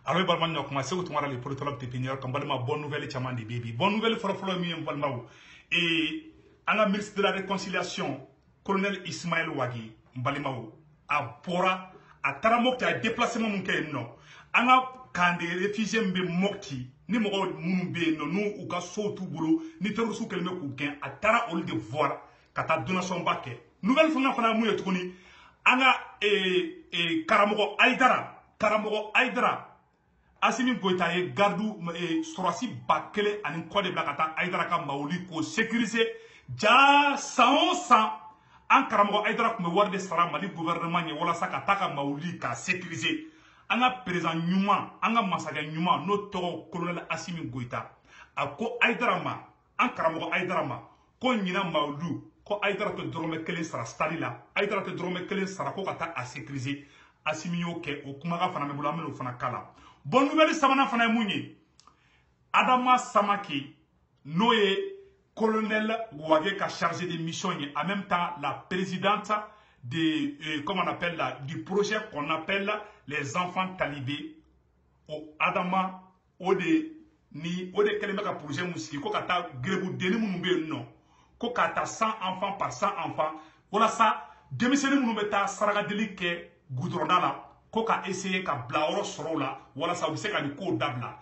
Alors, il va commencer à les politologues pépinières comme balma bonne nouvelle chaman de baby. Bonne nouvelle for mi balmao. Et à la ministre de la Réconciliation, colonel Ismaël Wagi, Balimao, a pora, a taramokti, a déplacement mon non. Anga quand des réfugiés mbe mokti, ni mo mbe no nous ou ka sautu buro, ni terusu kelme kuken, a tara ol de voir, kata donation baké. Nouvelle fana mouye tukuni, anga Karamogo Aïdara. Assimi Goïta ye gardu sorasi bakele ani kode blakata Aïdara ka mauli ko sécuriser ja 100 an Karamogo Aïdara kume warde sara Mali gouvernement ye wala saka taka mauli ka sécuriser anga président nyuma anga masaga nyuma no to colonel Assimi Goïta ako Aïdara ma an Karamogo Aïdara ma ko nyina maulu ko Aïdara te drome kelen sara stali la Aïdara te drome kelen sara ko kata a sécuriser Assimi yo ke o kumaga fana me bulamelo fana kala. Bonne nouvelle samana fana mouni. Adama Samaki, Noé, colonel Ouagé qui a chargé des missions en même temps la présidente de, comment on appelle là, du projet qu'on appelle les enfants talibés. Au Adama, au de keleme ka projet musiki, ko kata grebu deni mounbe non. Ko kata 100 enfants par 100 enfants. Voilà ça, démissionner mounbe ta saragadeli ke goudronala. Ko ka essayer ka blaoro soro la wala sa ubise ka ni ko dabla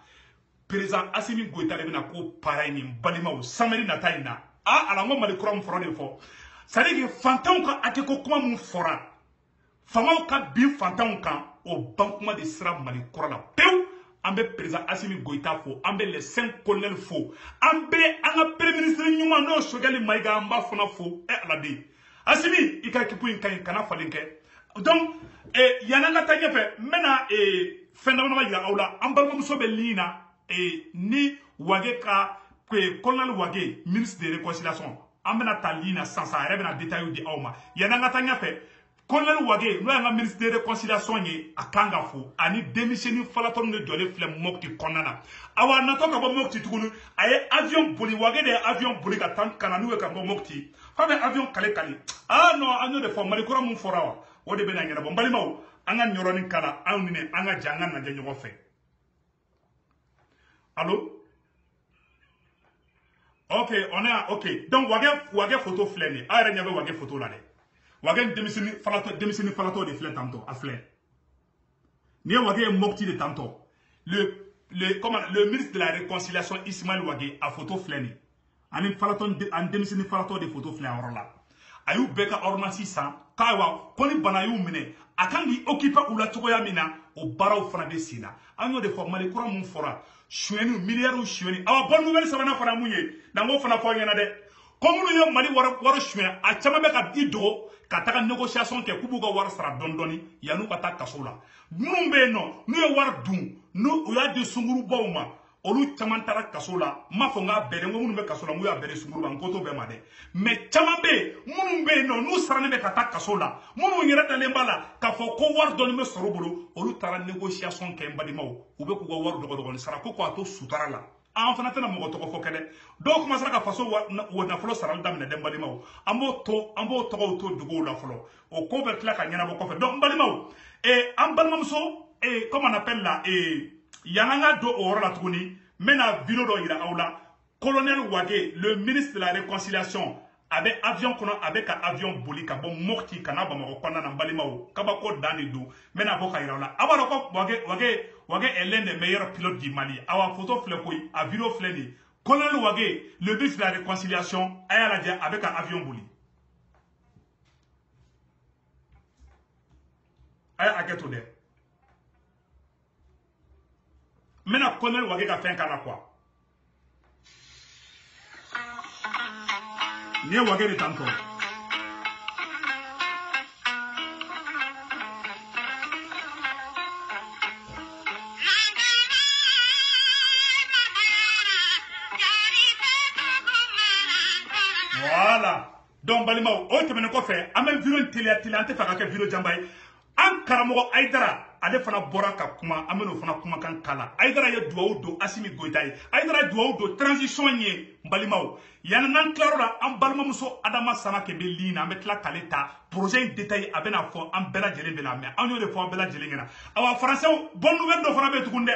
président Assimi Goïta de bena ko pareil ni balima o samedi na taina ala ngo mali kura mforo de fo ça dit que fantan ka ate ko kuma mu fora famaw ka bin fantan kan o bankuma de sira mali kura la pew ambe président Assimi Goïta fo ambe les 5 colonels fo ambe anga premier ministre nyuma no shogali maiga amba fona fo ala de Assimi ika kipu in kana falinke donc yananga tanyepe mena fendawana ya aula ambalma musobe lina ni wage ka colonel Wage ministre de réconciliation amena talina sans arrêt na détail di awma yananga tanyepe colonel Wage no yanga ministre de réconciliation ye akanga fo ani démissionné falaton ne dole flem mokti konana awa na to ka bo mokti tukunu aye avion boli Wage de avion boli ka tan kananu ka bo mokti fa be avion kale ah non anyo de fo mali kura mun forawa o de bena ngena bo mbalimaw anga nyoroni kala anune anga janga na janyo fe allô ok on est ok donc Wage photo flène a re nyabe Wage photo là de Wage démissionné falato de flène tantôt à flène ni Wage mokti de tantôt le ministre de la réconciliation Ismaël Wage a photo flène ani falato en démissionné falato de photo flène là ayu beka ordonnance san kawa koni bana yu mine akangi occupé ou la togoya mina o baraw fana de sina anyo de fo mali kura mun fora chueni milliards chueni awa bonne nouvelle sabana fana munye nango fana fo nyana de comme nous yo mali waro chuen a chama be ka dido ka taka négociation ke kubu ko war sara dondoni yanu ka ta kasola numbe no nu yo war dun nu o ya de sunguru bawma olu chaman tara kasola ma fo nga bere ngomunu be kasola mu ya bere sunguru ban koto be made mais chaman be munu be no nu sarane be kata kasola munu nyira tale mbala ka fo ko war doni me sorobolo olu tara négociation ke mbadi maw ube ku go war dogo sara ko ko ato sutara la an fana tana mo to ko kede do kuma sara ka faso wo na folo sara ndam ne dem mbadi maw ambo to to dugo la folo o ko be kla ka nyana bo ko fe do mbadi maw an balmam so comment on appelle là yananga do ora la tuguni mena vino do ira aula colonel Wage le ministre de la réconciliation avec avion kono avec avion bolika bon morti kana ba mako konna na mbalimawo kabako dani do mena boka ira aula abaro ko Wage est l'un des meilleurs pilotes du Mali awa photo flekoi a vino fleni colonel Wage le ministre de la réconciliation ayala dia avec avion boli aya aketo de maintenant colonel Wage ka fait kana quoi ni Wage de tanto voilà donc balima o temene ko fait amel vidéo télé ante fa ka vidéo jambay an Karamogo Aïdara ale fana bɔra ka kuma an bɛn'o fana kumakan kala Haidara ye duwawu don Asimi Goïta ye Haidara ye duwawu don transition ye n balimaw yanni n'an tilar'o la an balimamuso Adama Samake bɛ ligne na an bɛ tila k'ale ta projet in détail a bɛna fɔ an bɛɛ lajɛlen bɛna mɛn an y'o de fɔ an bɛɛ lajɛlen ɲɛna awa français bonne nouvelle dɔ fana bɛ tugun dɛ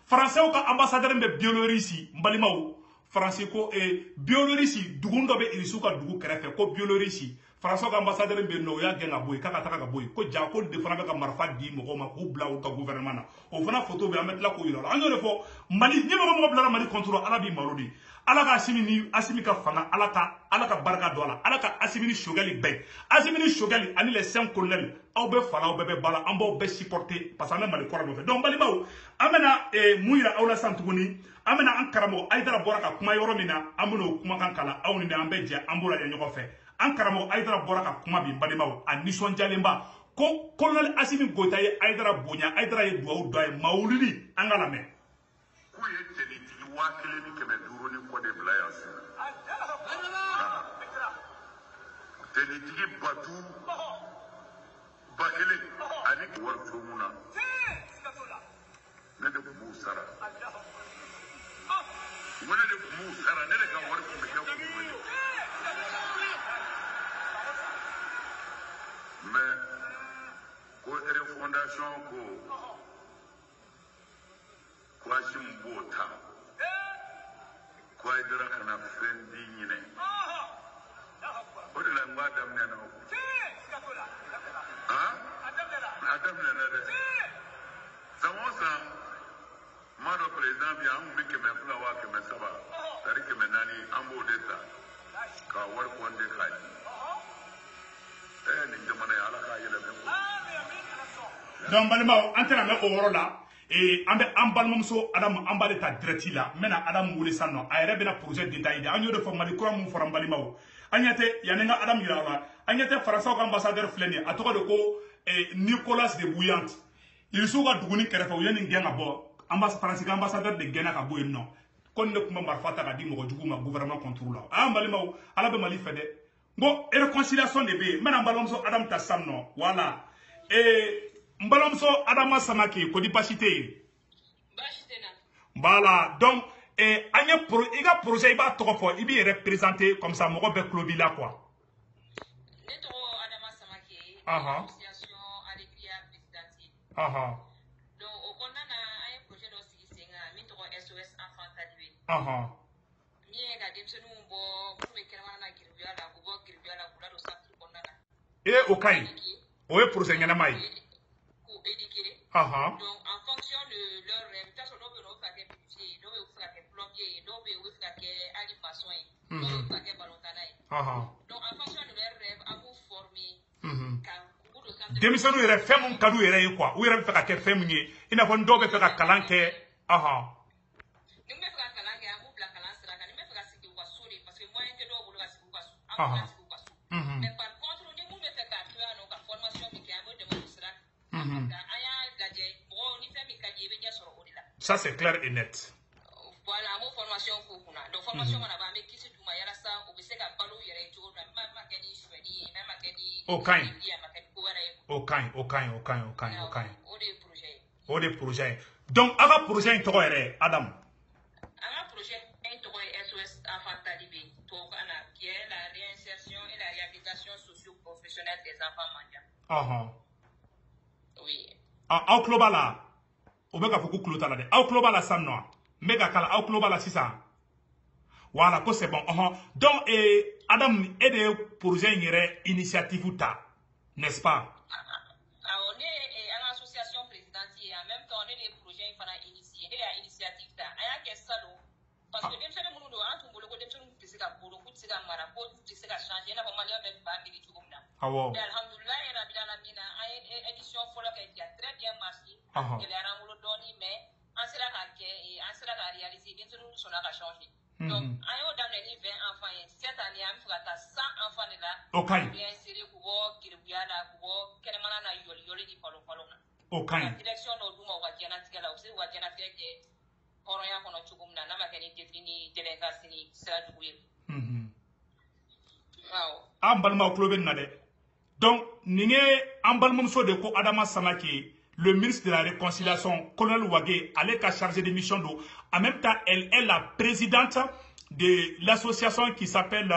français ka ambassadeur bɛ Biélorussie n balimaw français ko Biélorussie dugu dɔ bɛ Irisu ka dugu kɛrɛfɛ ko Biélorussie français ka ambassadeur bɛ yen nɔ o y'a gɛn ka bɔ yen k'a ka taga ka bɔ yen ko ja ko de fana bɛ ka marifa di mɔgɔw ma k'u bila u ka gouvernement na o fana photo bɛ an bɛ tila k'o yira an y'o de fɔ Mali ni mɔgɔ bilara Mali contre Ala b'i malo de Ala ka Asimi ka fanga Ala ka barika don a la Ala ka Asimi ni Choguel bɛɛ Asimi ni Choguel ani les 5 colonels aw bɛ fa la aw bɛɛ bɛ ba la an b'aw bɛɛ supporter parce que an bɛ Mali kɔrɔ nɔfɛ donc balimaw an bɛna mun yira aw la sisan tuguni an bɛna an karamɔgɔ Haidara bɔra ka kuma yɔrɔ min na an bɛn'o kumakan kalan aw ni an bɛ jɛ an b'o lajɛ ɲɔgɔn fɛ an karamɔgɔ Haidara bɔra ka kuma bi balimaw a nisɔndiyalenba ko colonel Asimi Goïta ye Haidara bonya Haidara ye duwawu dɔ ye mawulidi an ka lamɛn k'u ye jɛnitigi 1500 ni kɔ de bila yan sisan jɛnitigi 5000 ani wari to mun na ne de tun b'u sara ne de ka wari tun bɛ kɛ kun ye mais ko refondation ko Asimi b'o ta ko Haidara kana fɛn di ɲinɛ o de la n b'a daminɛ na o a daminɛna dɛ san o san m'a dɔn président bi an kun bɛ 200 wa 300 c'est-à-dire 400 an b'o de ta ka wari kɔnte k'a di nin jamana ye Ala k'a yɛlɛmɛ ko donc balimaw an tɛna mɛn o yɔrɔ la an bɛ an balimamuso Adamu an b'ale ta direct la n bɛna Adamu wele sisan nɔ a yɛrɛ bɛna projet détaillé de an y'o de fɔ Mali kura mun fɔra n balimaw an ɲɛ tɛ yanni n ka Adamu yira aw la an ɲɛ tɛ faransaw ka ambassadeur filɛ nin ye a tɔgɔ de ko Nicolas de Bouillante Irisu ka dugu ni kɛrɛfɛ u ye nin gɛn ka bɔ faransi ka ambassadeur de gɛnna ka bɔ yen nɔ ko nin de tun bɛ marifa ta ka di mɔgɔ jugu ma gouvernement contre la an balimaw Ala bɛ Mali fɛ dɛ bon réconciliation de bɛ yen n bɛna n balimamuso Adamu ta sisan nɔ voilà n balimamuso Adama Samake ko di baasi tɛ yen voilà donc an ye i ka projet i b'a tɔgɔ fɔ i b'i yɛrɛ présenter comme ça mɔgɔ bɛɛ tulo b'i la quoi. Ne tɔgɔ Adama Samake association Alegria Présidentielle. Donc o kɔnɔna na an ye projet dɔ sigi sen kan min tɔgɔ SOS Enfant Talibé. Min ye ka denmisɛnninw bɔ minnu bɛ kɛnɛmana na giribuya la k'u bɔ giribuya la k'u ladon centre kɔnɔna na. O ka ɲi o ye projet ɲɛnama ye. K'u éduquer. Donc en fonction de leur rêve, t'as son dɔw bɛ yen nɔ o bɛ fɛ ka kɛ bijoutier dɔw bɛ fɛ ka kɛ plombier ye dɔw bɛ yen o bɛ fɛ ka kɛ hali maçon ye dɔw bɛ fɛ ka kɛ ballontanna ye. Donc en fonction de leur rêve an b'u former. Denmisɛnninw yɛrɛ fɛn mun ka d'u yɛrɛ ye quoi u yɛrɛ bɛ fɛ ka kɛ fɛn mun ye i n'a fɔ dɔw bɛ fɛ ka kalan kɛ. Ni n bɛ fɛ ka kalan kɛ an b'u bila kalan sira kan ni n bɛ fɛ ka sigi u ka so de parce que moyen tɛ dɔw bolo ka sigi u ka so an b'u bila sigi u ka so. Mais par contre ni mun bɛ fɛ ka to yan nɔ ka formation min kɛ an b'o dɛmɛ o sira kan. An y'a lajɛ mɔgɔw ni fɛn min ka di i bɛ ɲɛ sɔrɔ o de la. Ça c'est clair et net. Voilà an b'o formation k'u kunna donc formation mana ban an bɛ kisi d'u ma yalasa u bɛ se ka balo u yɛrɛ ye cogo min na même ma kɛ ni suɲɛni ye même ma kɛ ni o ka ɲi ko wɛrɛ ye. o ka ɲi o ka ɲi o ka ɲi o ka ɲi o ka ɲi. O de ye projet ye. O de ye projet ye donc aw ka projet in tɔgɔ yɛrɛ Adamu. An ka projet in tɔgɔ ye SOS Enfant Talibé tubabukan na qui est la réinsertion et la réhabilitation socio-professionnelle des enfants mendiants. Oui. Aw tulo b'a la o bɛ ka fɔ ko tulo t'a la dɛ aw tulo b'a la sisan nɔ n bɛ ka kala aw tulo b'a la sisan voilà ko c'est bon donc Adamu e de ye projet in yɛrɛ initiative ta n'est-ce pas. Awɔ ne ye an ka association présidente ye en même temps ne de ye projet in fana initier ne de y'a initiative ta an y'a kɛ salon parce que denmisɛnnin minnu don an tun bolo ko denmisɛnninw tɛ se ka bolo k'u tɛ se ka mara ko tɛ se ka changer i n'a fɔ maliyɛn bɛ ba miiri cogo min na. Mais alhamdulilayi rabil alamina an ye édition fɔlɔ kɛ qui a très bien marché. Gɛlɛyara an bolo dɔɔnin mais an sera ka kɛ an sera ka réaliser denmisɛnninw sɔnna ka changer. Donc an y'o daminɛ ni 20 enfants ye cette année an bɛ fɛ ka taa 100 enfants de la. O ka ɲi. Bien inséré k'u bɔ giribuya la k'u bɔ kɛnɛmana na yɔliyɔli ni palon na. O ka ɲi. Direction dɔ d'u ma u ka diɲɛlatigɛ la u bɛ se k'u ka diɲɛlatigɛ kɛ hɔrɔnya kɔnɔ cogo min na n'a ma kɛ ni défi ni délinquance ni sira jugu ye. An balimaw tulo bɛ nin na dɛ donc nin ye an balimamuso de ko Adama Samake le ministre de la Réconciliation, colonel Wagé, elle est chargée de mission d'eau. En même temps, elle est la présidente de l'association qui s'appelle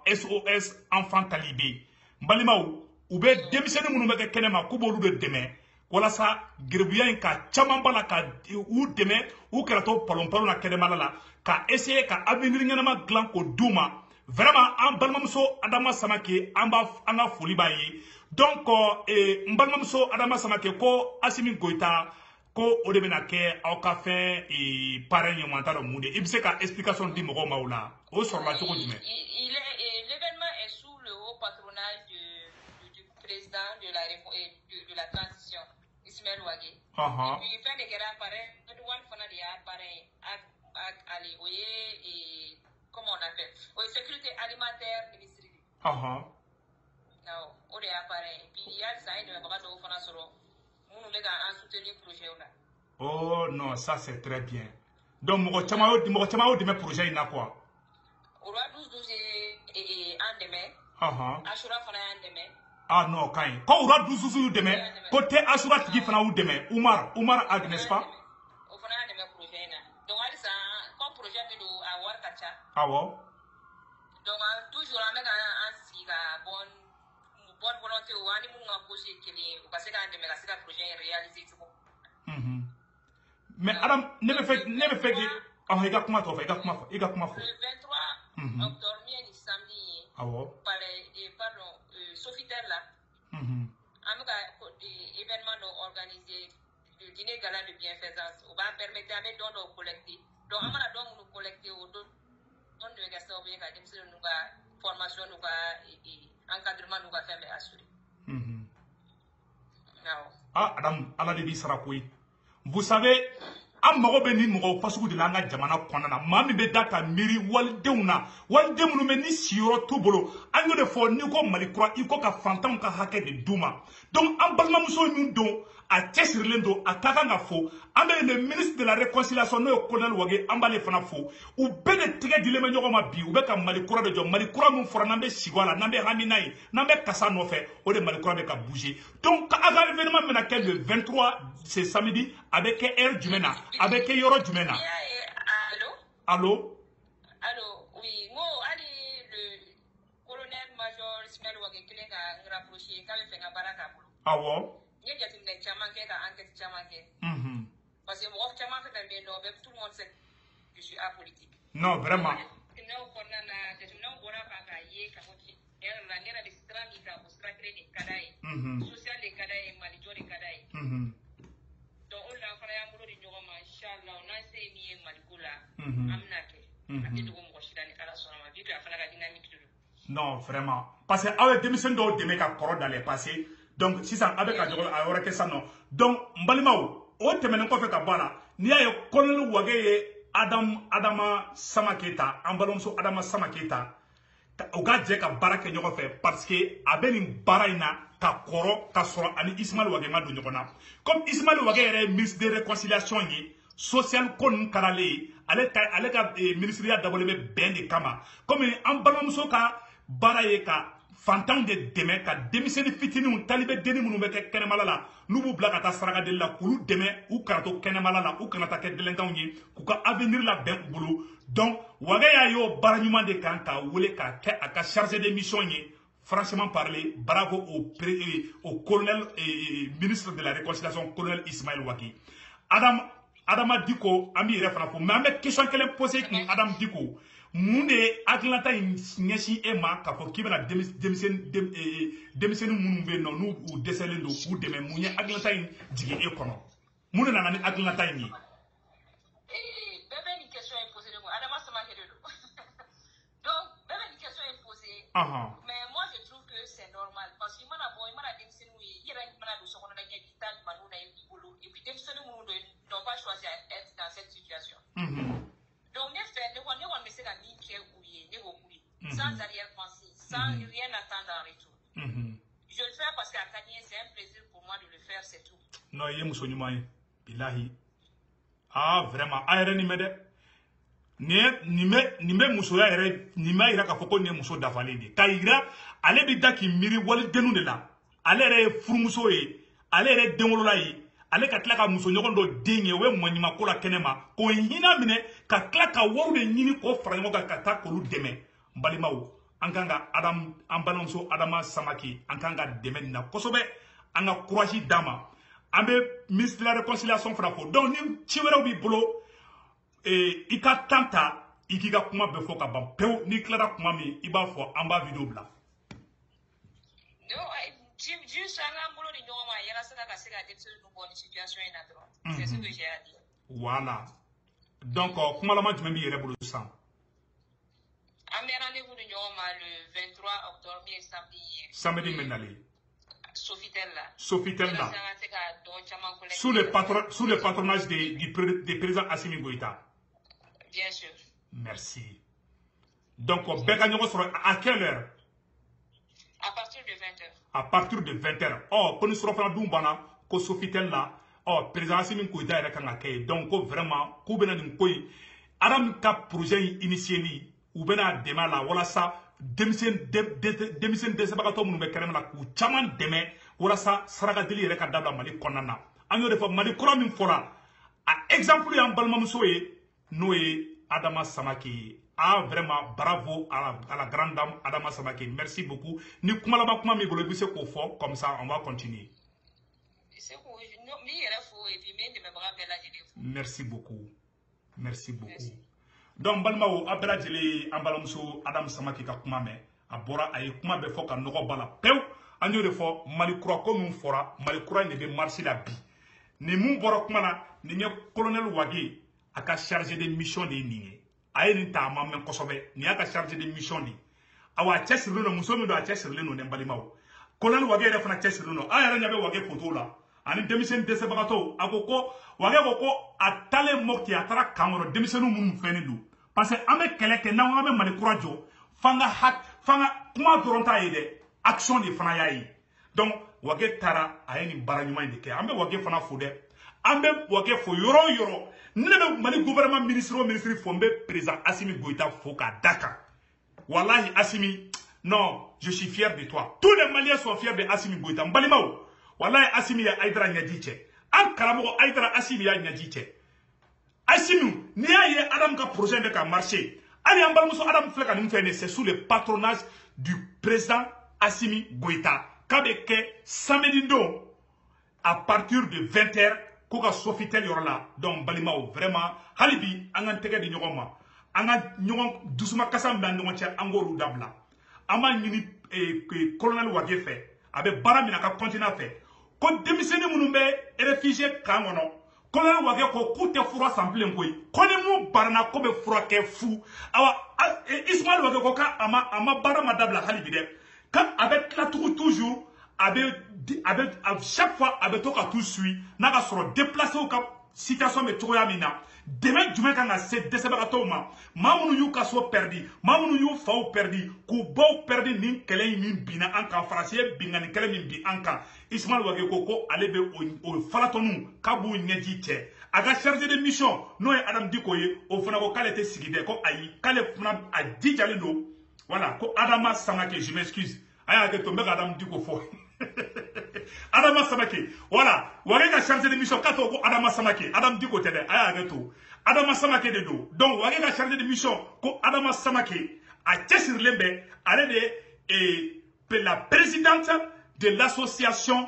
SOS Enfants Talibé. Mbalimaou, ou bien démissionner mon nom kenema kubo de demain. Voilà ça, Grébuya ka chamambala ka ou demain ou kerato palompalo na kenema la ka essayer ka avenir ngana glan ko douma. Vraiment, en balmamso Adama Samake, anga foli baye. Donc, mbalmamso Adama Samake ko Assimi Goïta ko odebena ke au café et parrain yomanta do monde. Il sait ka explication di mo maoula. O sur la toko dime. L'événement est sous le haut patronage du président de la transition, Ismaël Ouagé. Et puis il fait des guerres pareil, one fana de pareil ali oye et comment on appelle? Oui, sécurité alimentaire ministérielle. Non, on est appareil. Puis il y a ça, il y a un fana solo. On les a soutenu le projet là. Oh non, ça c'est très bien. Donc, mon chamao de mes projets, il y a quoi? Au roi 12 et en demain. Ashura fana en demain. Ah non, quand il. Quand au roi 12 demain, côté Ashura qui fera ou demain, Oumar Ag, n'est-ce pas? Au fana en demain projet là. Donc, comme projet de avoir Kacha. Ah bon? Donc, toujours avec un bonne volonté ou un mouvement posé qui est parce que le projet est réalisé. Mais Adam, ne me fait ah, il y a comment toi, il y a comment le 23 octobre, samedi, pardon, Sofitel là, événement organisé, le dîner gala de bienfaisance, on va permettre à mes dons de collecter. Donc, on va donc nous collecter au dos. On doit rester au bien, nous formation, nous encadrement, nous va faire les assurer. Ah, Adam, Allah de Bisrakoui. Vous savez, am mago be ni mogo fasugu de langa jamana konana mami be data miri waldeuna waldemunu me ni siro tubolo anyo de fo ni ko malikura iko ka fantam ka hake de duma donc am balma muso nyun don a tesirlendo ataka nga fo ambe le ministre de la réconciliation no colonel Wagé ambale fana fo u be de tige dileme nyogo ma bi u be ka malikura de jo malikura mun fora nambe sigwala nambe haminai nambe kasa no fe o de malikura be ka bouger donc aga événement mena quel le 23 c'est samedi avec air jumena avec Yoro Jumena. Allô? Allô, oui. Moi, le colonel-major Ismaël Ouagé qui a rapproché, qui a fait un baraka. Ah bon? Il y a des chamans qui ont enquête chamans. Parce que moi, chamans fait un bien, tout le monde sait que je suis apolitique. Non, vraiment. Social de Kadaï, Malijo de Kadaï. Donc, on a fait un boulot de Nyoma, Inch'Allah, on a essayé de Malikoula, Amnake, non, vraiment. Parce que avec des missions de mecs à corps dans les passés, donc si ça avec un jour à aurait que ça non. Donc, Mbalimao, au terme de fait à Bala, n'y a eu colonel Wagé Adama Samaketa, en ballon sur Adama Samaketa. Au gars de Baraka fait parce que Abel Baraina, ta Koro, ta Sora, ani Ismaël Ouagé Madounyona. Comme Ismaël Ouagé est ministre de réconciliation, social kon Karale, avec le ministère d'abord ben de Kama. Comme en ballon sur Baraïka, Fantan de Deme, ka démissionné fitini, talibé deni mounoueke Kenemalala, nous blagata Saraga de la Koulou Deme, ou Karato Kenemalala, ou Kanata Kedelengaouni, Kouka avenir la ben boulot. Donc, Wagaya yo baranyuma de Kanta, Wule ka chargé de mission, franchement parler, bravo au colonel et ministre de la réconciliation, colonel Ismaël Ouagé. Adama Diko, ami Refrafo, mais avec question qu'elle est posée, Adam Diko. Moune Atlanta Nyeshi Emma Kafo qui va la démissionner Mounbe non nous ou déceler nous ou demain Moune Atlanta Digi Ekono. Moune Nani Atlanta ni. Bébé une question est posée de moi. Adama Samake de l'eau. Donc, bébé une question est posée. Mais moi je trouve que c'est normal parce qu'il m'a démissionné il y a une malade de son on a gagné du temps Manou na eu boulot et puis démissionner Moune n'ont pas choisi d'être dans cette situation. Donc, sans arrière-pensée, sans rien attendre en retour. Je le fais parce qu'à Kanye, c'est un plaisir pour moi de le faire, c'est tout. Non, il y a Moussonimai, Bilahi. Ah, vraiment, Aïre Nimede. Nime Moussoya, Nima Iraka Foko, Mousso d'Avalé. Kaïra, allez bida qui miri wal denou de là. Allez, Fourmoussoé. ale yɛrɛ denwolola ye ale ka tila ka musoɲɔgɔn dɔ den ye o ye mɔɲumako la kɛnɛ ma k'o hinɛ minɛ ka tila ka wariw de ɲini k'o fara ɲɔgɔn kan ka taa k'olu dɛmɛ n balimaw an kan ka an balimamuso Adama Samake an kan ka dɛmɛ nin na kosɛbɛ an ka courage d'a ma an bɛ ministre de la réconciliation fana fo donc ni ci wɛrɛw b'i bolo i ka temps ta i k'i ka kuma bɛɛ fɔ ka ban pewu n'i tilara kuma min i b'a fɔ an b'a vidéo bila. Juste un boulot de Nyoma, il y a la salle à casser la tête de bonne situation in a droit. C'est ce que j'ai à dire. Voilà. Donc, comment la match même il est pour le sang? Un rendez-vous de Nyoma le 23 octobre, samedi. Samedi Menali. Sofitel là. Sofitel là. Sous le patronage des présidents Assimi Goïta. Bien sûr. Merci. Donc, à quelle heure? À partir de 20h. À partir de 20h. Oh, quand nous serons en Doumbana, ko Sofitel là, oh, président Assimi Goïta est là donc, vraiment, Koubena Nkoui, Adam Cap projet initié, ou bena dema la, voilà ça, démission de Sabakato, nous mettons la kou, chaman deme, voilà ça, Saragadeli et Kadabla Mali Konana. En y'a des fois, Mali Koram Fora, à exemple, en Balmamsoé, Noé, Adama Samake. Ah, vraiment, bravo à la grande dame Adama Samake. Merci beaucoup. Ni Kumalaba Kuma Migolo Bisse Kofo, comme ça, on va continuer. Merci beaucoup. Merci beaucoup. Donc, Balmao, Abela Djele, Ambalamso, Adam Samake Kakumame, Abora, Aye Kuma Befo, Kanoro Bala, Peu, Anyo de Fo, Malikura comme un fora, Malikura ne veut marcher la bi. Ni Mou Borokmana, ni colonel Wagi, a ka chargé de mission de Nié. Aye ni ta maman Kosobe, ni a ka chargé de mission de. Awa chess runo, Musomi do a chess runo, Nembalimao. Colonel Wagi refana chess runo, Aye Ranyabe Wagi photo là. Ani démission de Sebagato, Agoko, Wagi Woko, a tale mokti, a tara kamoro, démission nous fenidou. Parce que ame keleke na ame Malikura jo, fanga kuma doronta yede, action de fana yayi. Donc, Wagi tara, aye ni baranyuma indike, ame Wagi fana fode, ame Wagi fo yoro. Nebe Mali gouvernement ministre fombe président Assimi Goïta Foka Dakar. Wallahi Assimi, non, je suis fier de toi. Tous les Maliens sont fiers de Assimi Goïta. Mbalimao, wallahi Assimi ya Aïdra Nyadiche. An Karamo Aïdra Assimi ya Nyadiche. Assimi, ni aye Adam ka projet de ka marché. Ani Ambalmuso Adam Fleka Nimfene, c'est sous le patronage du président Assimi Goïta. Kabeke samedi do, à partir de 20h, Koka Sofitel yorla donc Balimao vraiment halibi angan tege di nyogoma angan nyogon dusuma kasam ban nyogon tia angolu dabla ama nyini colonel Wagi fait abe baramina ka continent fait ko démissionné munumbe réfugié kangono colonel Wagi ko kute fura sample ngoy koni mu barna ko be fura ke fu awa Ismaël Wagi ko ka ama barama dabla halibi de ka avec la toujours avec chaque fois avec toi tout suit n'a pas sera déplacé au cap situation mais trop yamina demain du mec a cette décembre ma mamounu yu ka so perdu mamounu yu fao perdu ku bo perdu nin kele min bina anka français bingani kele min bi anka Ismaël Wagi ko alebe o falatonu kabu nyeji che aga chargé de mission no Adam Dikoye o fana ko kale te sigide ko ayi kale fana a dijale do voilà ko Adama Samake je m'excuse aya ke tombe Adam Diko fo Adama Samake, voilà, Wagi a chargé de mission, kato ko Adama Samake, Adam Diko tede, aya ageto, Adama Samake de do, donc Wagi a chargé de mission, ko Adama Samake, a Tchesir Lembe, elle est la présidente de l'association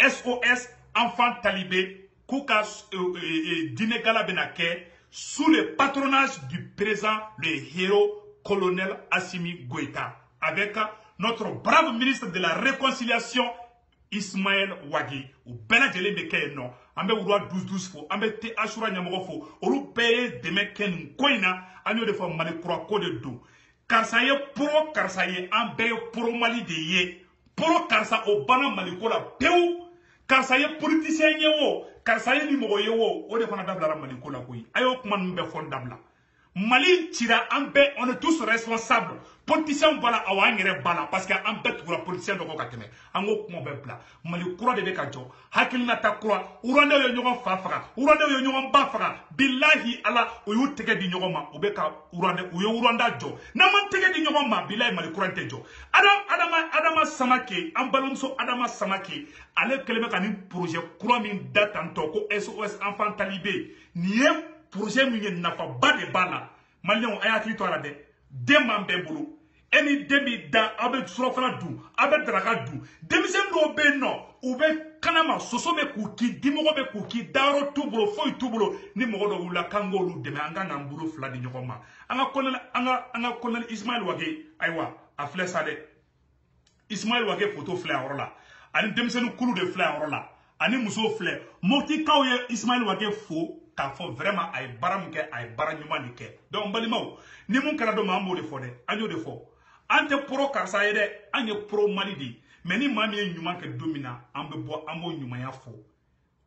SOS Enfants Talibé, Kouka Dinegala Benake, sous le patronage du président, le héros colonel Assimi Goïta, avec notre brave ministre de la réconciliation, Ismaël Wagi, ou Bela Djele Beke non, ambe ouroi 12-12 fo, ambe te Ashura Nyamogo fo, oru peye deme ken koina, anyo de fo mali kura kode do. Karsa ye pro, karsa ye ambe pro mali de ye, pro karsa obana mali kola peu, karsa ye politicien ye wo, karsa ye ni mogo ye wo, o de fana dabla mali kola koi, ayo kuman mbe fon dabla. Mali tira en paix, on est tous responsables. Politiciens voilà awangere bala parce que en paix pour la politicien de kokateme. Ango kuma be bla. Mali kura de be kajo. Hakilina ta kura. Urande yo nyogon fa faga. Urande yo nyogon ba faga. Billahi ala uyu tege di nyogon ma. Ubeka urande uyu uranda jo. Naman tege di nyogon ma billahi mali kurante jo. Adama Samake, ambalonso Adama Samake. Ale kelebe kani projet kura min datanto ko SOS enfant talibé. Niye projet min nafa ba de bala. Malion ayaki to ala de. Demam bembulu. Eni demi da abe surofana du. Abe draga du. Demisen do be no. Ube kanama sosobe kuki. Dimogo be kuki. Daro tubulo. Foy tubulo. Ni mogo do ula kango lu deme. Anga nambulu fla di nyokoma. Anga kolonel Ismail Wage. Aywa. Afle sade. Ismail Wage photo fle orola. Ani demisen kulu de fle orola. Ani muso fle. Moti kauye Ismail Wage fo. K'a fɔ vraiment a ye baara min kɛ a ye baara ɲuman de kɛ donc balimaw ni mun kɛra dɔ ma an b'o de fɔ dɛ an y'o de fɔ an tɛ pro karisa ye dɛ an ye pro Mali de mais ni maa min ye ɲuman kɛ don min na an bɛ bɔ an b'o ɲumanya fɔ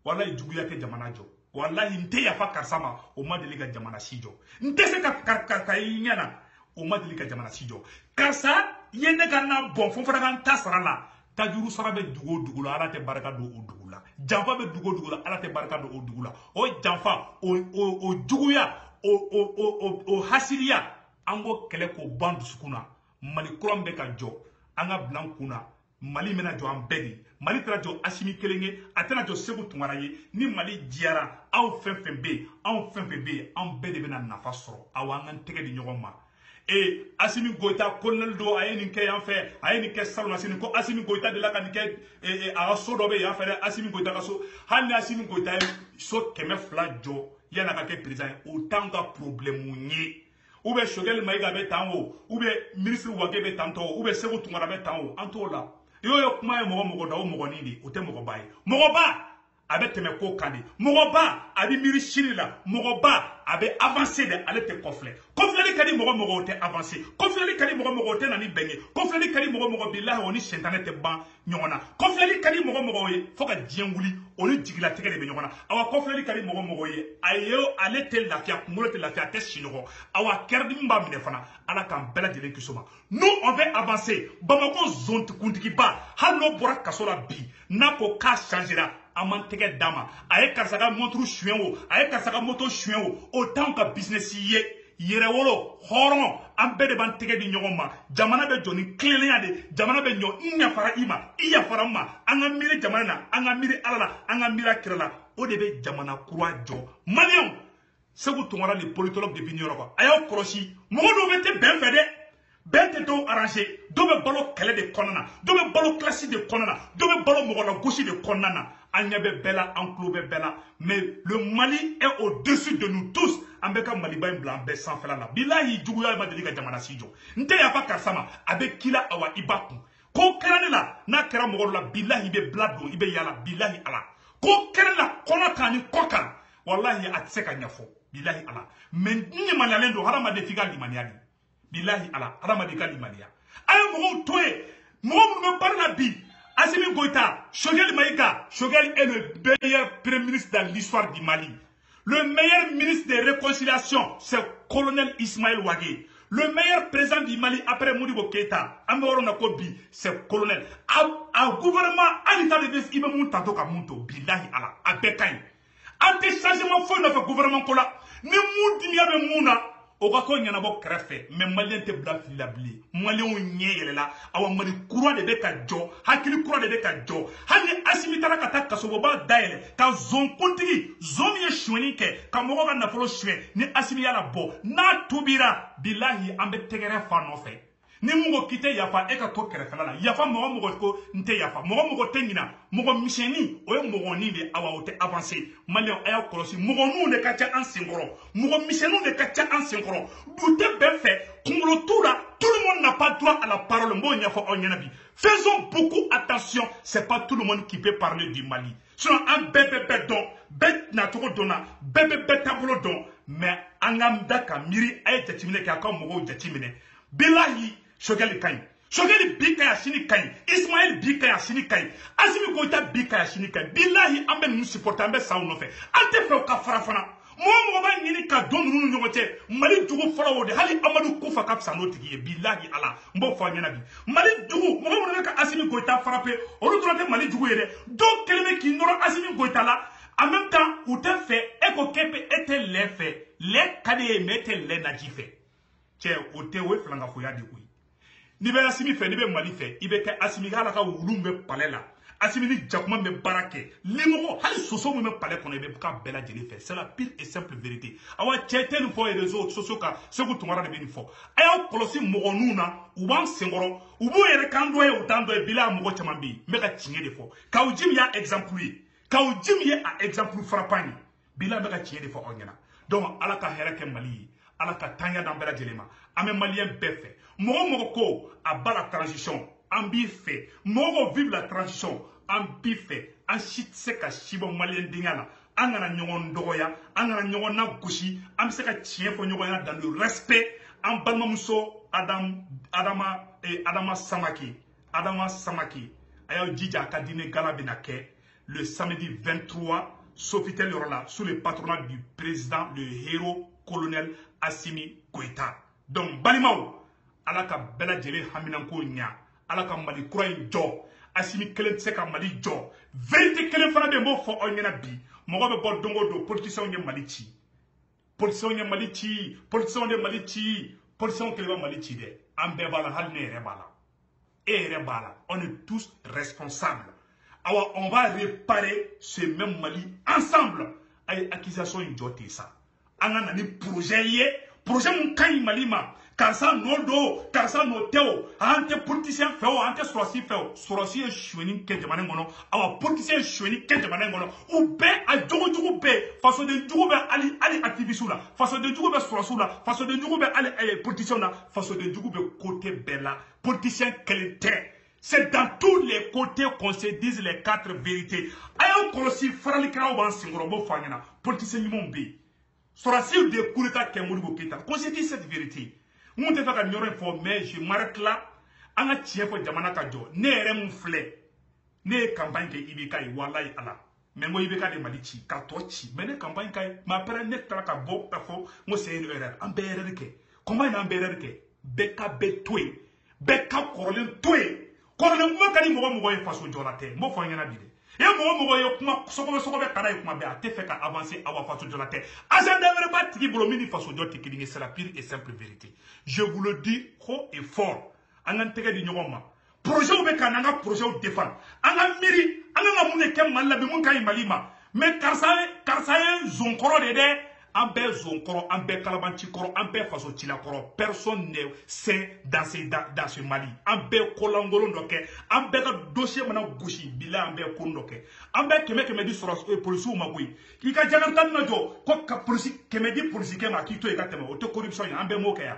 walahi juguya tɛ jamana jɔ walahi n tɛ yafa karisa ma o ma deli ka jamana si jɔ n tɛ se ka i ɲɛna o ma deli ka jamana si jɔ karisa ye ne ka na bɔn fo fana ka n ta sara la tajuru sara bɛ dugu o dugu la ala tɛ barika don o dugu la janfa bɛ dugu o dugu la ala tɛ barika don o dugu la o janfa o juguya o hasiliya an ko kɛlɛ k'o ban dusukun na Mali kura bɛ ka jɔ an ka bila kun na Mali bɛna jɔ an bɛɛ de Mali tɛna jɔ Asimi kelen ye a tɛna jɔ Segu Tunkara ye ni Mali diyara aw fɛn fɛn bɛ yen anw fɛn fɛn bɛ yen an bɛɛ de bɛna nafa sɔrɔ aw an ka tɛgɛ di ɲɔgɔn ma Asimi Goïta colonel do a ye nin kɛ yan fɛ a ye nin kɛ salon na sini ko Asimi Goïta de la ka nin kɛ a ka so dɔ bɛ yan fɛ dɛ Asimi Goïta ka so hali ni Asimi Goïta ye so 200 jɔ yan'a ka kɛ président ye o t'anw ka problème ye ou bien Choguel Maïga bɛ tan o ou bien ministre Wage bɛ tan tɔ o ou bien Segu Tunkara bɛ tan o an t'o la y'o ye kuma ye mɔgɔ da o mɔgɔnin de o tɛ mɔgɔba ye mɔgɔba a bɛ tɛmɛ ko kan de mɔgɔba a bɛ miiri sini la mɔgɔba a bɛ avancer de ale tɛ kɔfilɛ kɔfilɛli ka di mɔgɔ o tɛ avancer kɔfilɛli ka di mɔgɔ o tɛ na ni bɛn ye kɔfilɛli ka di mɔgɔ bilahi o ni sɛntanɛ tɛ ban ɲɔgɔn na kɔfilɛli ka di mɔgɔ ye fo ka diɲɛ wuli o ni jigilatigɛ de bɛ ɲɔgɔn na awa kɔfilɛli ka di mɔgɔ ye ale tɛ lafiya kunkolo tɛ lafiya a tɛ sinɔgɔ awa kɛrɛdimi b'a minɛ fana ala k'an bɛɛ lajɛlen kisi o ma nous on veut avancer Bamako zone kuntigiba hali n'o bɔra kaso la bi n'a ko k'a changera a man tɛgɛ d'a ma a ye karisa ka montre suɲɛ o a ye karisa ka moto suɲɛ o t'anw ka business ye yɛrɛwolo hɔrɔn an bɛɛ de b'an tɛgɛ di ɲɔgɔn ma jamana bɛ jɔ ni tilennenya de jamana bɛ ɲɔ n yafara i ma i yafara n ma an ka miiri jamana na an ka miiri ala la an ka miiri kira la o de bɛ jamana kura jɔ maliyɛnw Segu Tunkara ni politologue de bi New York a y'aw kɔlɔsi mɔgɔ dɔw bɛ tɛ bɛn fɛ dɛ bɛn tɛ dɔw arranger dɔw bɛ balo kɛlɛ de kɔnɔna na dɔw bɛ balo classe de kɔnɔna na dɔw bɛ balo mɔgɔ la gosi de kɔnɔna na an ɲɛ bɛ bɛɛ la an tulo bɛ bɛɛ la mais le Mali est au-dessus de nous tous an bɛ ka Maliba in bila an bɛɛ sanfɛla la bilahi juguya ma deli ka jamana si jɔ n tɛ yafa karisa ma a bɛ k'i la awa i ba kun ko kɛra ne la n'a kɛra mɔgɔ dɔ la bilahi i bɛ bila don i bɛ yala bilahi ala ko kɛra ne la kɔnɔ kan ni kɔ kan wallahi a tɛ se ka ɲɛfɔ bilahi ala mais n limaniyalen don hadamaden f'i ka limaniya de bilahi ala hadamaden ka limaniya a ye mɔgɔw to yen mɔgɔ minnu bɛ baara la bi Assimi Goïta, Choguel Maïga, Choguel est le meilleur premier ministre dans l'histoire du Mali. Le meilleur ministre de réconciliation, c'est le colonel Ismail Wage. Le meilleur président du Mali après Modibo Keïta, c'est le colonel. Au gouvernement, à l'état de base, il va monter à Monto, billahi ala, à Bekaï. Ante changement fo na fe gouvernement ko la ni mu dinya be muna o ka ko nyana bo krefe mais malien te bla fili la bli malien o nyele la awa mali kura de be ka jo hakili kura de be ka jo hani Assimi tara ka ta kaso bo ba daele ka zon kontigi zon ye shweni ke ka mo ka na folo shwe ni Assimi ya la bo na tubira billahi ambe tegere fa no fe ni mugo kite yafa e ka to kerefela la yafa mogo ko nte yafa mogo tengina mogo misheni o ye mogo ni de awa o te avancer malien aya kolosi mogo nu de kacha an singoro mogo mishenu de kacha an singoro dute ben fait kungolo tout le monde n'a pas droit à la parole mo nyafa o nyenabi faisons beaucoup attention c'est pas tout le monde qui peut parler du Mali sinon un bébé don bet na to dona bébé tablo don mais angam daka miri ay tatimine ka ko mogo jatimine billahi Choguel Kaï. Choguel Bika Yashini Kaï. Ismaël Bika Yashini Kaï. Assimi Goïta Bika Yashini Kaï. Billahi ambe nous supporter ambe sa on fait. Ante fe ka farafana. mo ba nyini ka don nunu nyogote mali jugu folo de hali Amadou Koufa ka fisa no tigi billahi ala mbo fo nyana bi mali jugu mo mo ka Assimi Goïta frappé o retourné mali jugu yede do keleme ki noro Assimi Goïta là en même temps ou te fait eko kepe était les fait les kade mette les naji fait che o te we flanga fo ya de kuyi ni be Assimi fait ni be mali fait ibe ke Assimi ga la ka wulumbe palais là Assimi ni jakuma be barake limogo hali soso mo me palais kono be ka bela jeli fait c'est la pire et simple vérité awa chete no fo les réseaux sociaux ka se ko tumara de be fo ayo kolosi mogo nuna u ban sengoro u bo yere kando e utando e bila mogo chamambi me ka chinye de fo ka ujim ya exemple ka ujim ye a exemple frappant bila me ka chinye de fo onyana donc ala ka hera ke mali ala ka tanya dans bela jelema ame malien befe mogo ko a bala transition ambi fait mogo vive la transition ambi fait en shit se ka shibo malien dingala angana nyogon dogoya angana nyogon na gushi am se ka chien fo nyogon dans le respect en balmamuso Adama Samaki ayo djidja ka dîner gala benake le samedi 23 Sofitel Yorola sous le patronat du président le héros colonel Assimi Goïta donc balimao alaka bela jele haminanko nya alaka mali kura jo Assimi kelen se ka mali jo vérité kelen fana be mo fo onyena bi mo go be bo dongo do politicien nye mali chi politicien nye mali chi politicien de mali chi politicien kelen mali chi de ambe bala hal ne rebala et rebala on est tous responsables alors on va réparer ce même Mali ensemble ay accusation injote ça angana ni projet mon kay malima karsa nodo karsa noteo ante politicien feo ante sorosi choueni ke de manengono awa politicien choueni ke de manengono ou be a jogo be façon de jogo be ali activisula façon de jogo be sorosula façon de jogo be ali politicien na façon de jogo be côté bella politicien qualité. C'est dans tous les côtés qu'on se dise les quatre vérités. Ayo kolosi farali kra oban singorobo fanyana politicien ni mombe. Sorasi de kureta kemuribo kita. Qu'on se dise cette vérité. Mon te faka nyoro info mais je m'arrête là. Anga tiefo jamana ka jo. Ne ere mon flé. Ne campagne ke ibika i wallahi ala. Mais moi ibika de malichi ka tochi. Mais ne campagne kai ma pere net tra ka bo ta fo mo c'est une erreur. Ambe erreur ke. Comment une ambe erreur ke? Beka betwe. Beka korolen twe. Quand on a kani mogo ye faso jolate mo fo nyana bide e mogo ye kuma soko be kara ye kuma be ate fait ka avancer awa faso jolate agenda vere pas tiki bolo mini faso jolate ki c'est la pire et simple vérité je vous le dis haut et fort angan tege di nyoma projet be kananga projet o défend anga miri anga mune ke malla be mun kay malima mais karsaye zonkoro de ambe zonkoro ambe kalabanchi koro ambe faso chila koro personne ne sait dans ce Mali ambe kolangolo ndoke ambe ka dossier mana gushi bila ambe kundoke ambe keme di soros police magui ki ka janantan na jo ko ka police keme di police ke ma ki to e ka tema auto corruption ambe mo ke ya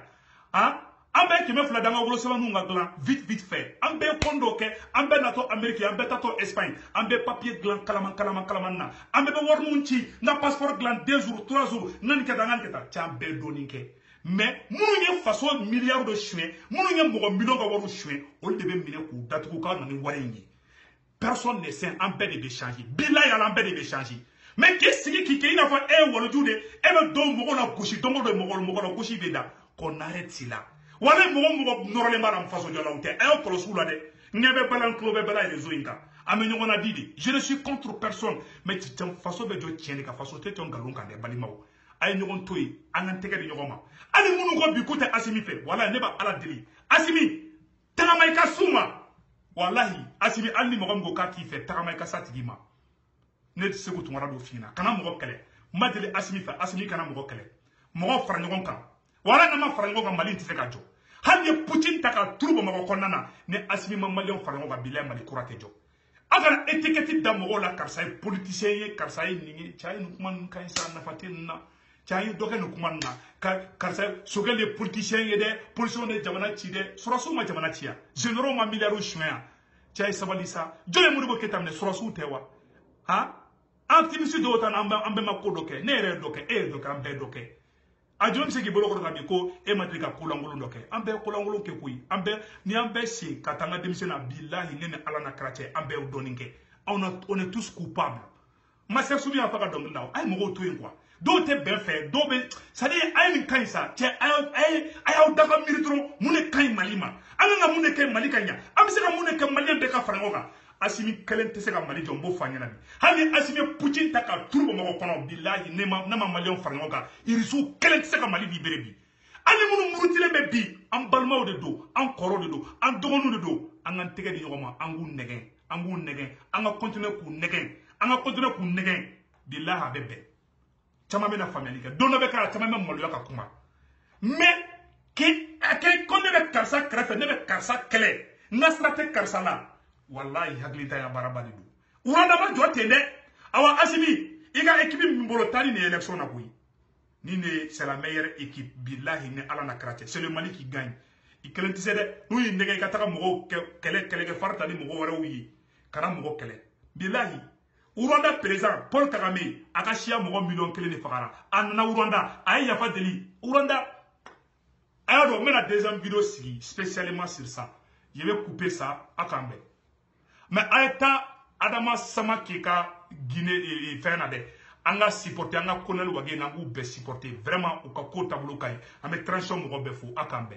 ah ambe keme fla danga wolo seba nunga glan vite fait ambe kondoke ambe nato Amerique ambe tato Espagne ambe papier glan kalaman na ambe be wornunchi na passeport glan 2 jours 3 jours nan ke dangan ke ta chambe doninke mais munu façon milliard de chouin munu mo million ga waru chouin on debe mine ku datuko ka nani warengi personne ne sait ambe de changer billahi ala ambe de changer mais qu'est-ce qui ina fa e wolo jude e be do mo na kushi do mo na kushi beda qu'on arrête cela. Wale mogo norole mara mfaso jola ute ayo kolosula de ngebe balan klobe bala rezo inka amenyo ngona didi je ne suis contre personne mais tu faso be jo tiene ka faso te ton galunka de balimawo ay nyogon toyi anan tege di nyogoma ani munu ko bi kote Assimi fe wala ne ba ala dili Assimi tagamay ka suma wallahi Assimi alni mogo ngo ka ki fe tagamay ka satigima ne se ko tumara do fina kana mogo kele madeli Assimi fe Assimi kana mogo kele mogo fara nyogon kan wala nama farango ka Mali tifeka jo hanye Putin taka turbo mako konana ne Assimi Malion farango ka bilay Mali kurate jo agara étiquette da mogo la karsa politicien ye karsa ningi chay nukuman kan sa na fatina chay doke nukuman na karsa soge les politiciens ye de polition de jamana ci de surasu ma jamana ci ya généraux ma milliards chouin chay sabalisa jole muribo ketamne surasu tewa ha activiste do tan ambe makko doke ne re doke e doke ambe doke ajom se ki bolo ko tabi ko e matrika kulangulu ndoke ambe kulangulu ke kuyi ambe ni ambe si katanga demisena billahi nene ala na krache ambe udoninke on est tous coupables ma se soubi afaka donglaw ay mo to quoi do te ben fait do be ça dit ay kan sa ti ay daga miritro mune kan malima anga mune kan malika nya am se ka mune kan malien be ka farangoka asimi kelen te se ka mali jombo fanya nabi hani asimi putin ta ka turbo mako kono billahi nama malien farangoka irisu kelen te se ka mali bi berebi ani munu murutile be bi am balmaw de do am koro de do am dogonu de do an an tege di yoma angu negen anga continuer ku negen billahi bebe chama mena famille ka dono be kala chama mena molo ka kuma mais ki akay konne be karsa krefe ne be karsa kele nasrate karsa la wallahi haglita ya barabadi du uranda ma jote ne awa asimi iga équipe mbolo tani ne élection na koyi ni ne c'est la meilleure équipe billahi ne ala na krate c'est le Mali qui gagne il kelenti sede nous yi nege ka taka mo kele ke farta ni mo wara wi kana mo kele billahi Uranda président Paul Kagame akashia mo million kele ni fakara anna Uranda ay yafa deli Uranda alors mais la deuxième vidéo spécialement sur ça je vais couper ça à Kambe mais ayta adama sama kika Guinée et Fernandez anga supporter anga konel wage nangu be supporter vraiment au ka ko tableau kay ame transition mo be fo akambe